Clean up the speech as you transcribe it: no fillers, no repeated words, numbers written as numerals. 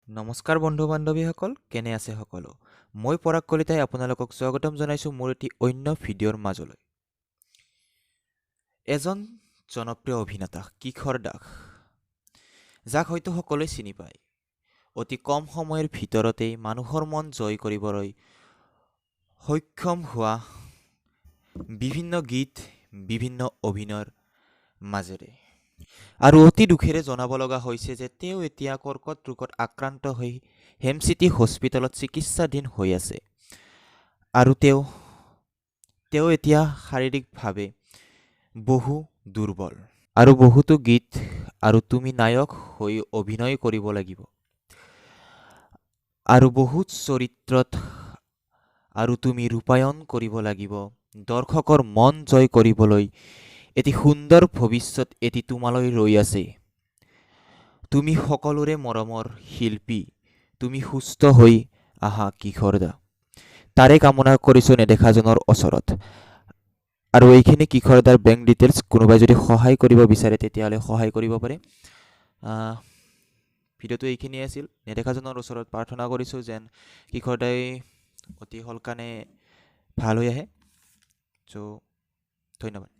নমস্কাৰ বন্ধু বান্ধৱীসকল, কেনে আছে সকলো? মই পৰাগ কলিতাই আপোনালোকক স্বাগতম জনাইছোঁ মোৰ এটি অন্য ভিডিঅ'ৰ মাজলৈ। এজন জনপ্ৰিয় অভিনেতা কিশোৰ দাস, যাক হয়তো সকলোৱে চিনি পায়। অতি কম সময়ৰ ভিতৰতেই মানুহৰ মন জয় কৰিবলৈ সক্ষম হোৱা বিভিন্ন গীত, বিভিন্ন অভিনয়ৰ মাজেৰে। আৰু অতি দুখেৰে জনাব লগা হৈছে যে তেওঁ এতিয়া কৰ্কট ৰোগত আক্ৰান্ত হৈ হেমচিটি হস্পিটেলত চিকিৎসাধীন হৈ আছে। আৰু তেওঁ এতিয়া শাৰীৰিকভাৱে বহু দুৰ্বল। আৰু বহুতো গীত আৰু তুমি নায়ক হৈ অভিনয় কৰিব লাগিব। আৰু বহুত চৰিত্ৰত আৰু তুমি ৰূপায়ণ কৰিব লাগিব। দৰ্শকৰ মন জয় কৰিবলৈ এটি সুন্দৰ ভৱিষ্যত এটি তোমালৈ ৰৈ আছে। তুমি সকলোৰে মৰমৰ শিল্পী, তুমি সুস্থ হৈ আহা কিশোৰ দা। তাৰে কামনা কৰিছোঁ নেদেখাজনৰ ওচৰত। আৰু এইখিনি কিশোৰ দাৰ বেংক ডিটেইলছ, কোনোবাই যদি সহায় কৰিব বিচাৰে তেতিয়াহ'লে সহায় কৰিব পাৰে। ভিডিঅ'টো এইখিনিয়ে আছিল। নেদেখাজনৰ ওচৰত প্ৰাৰ্থনা কৰিছোঁ যেন কিশোৰ দাই অতি সোনকালে ভাল হৈ আহে। চ' ধন্যবাদ।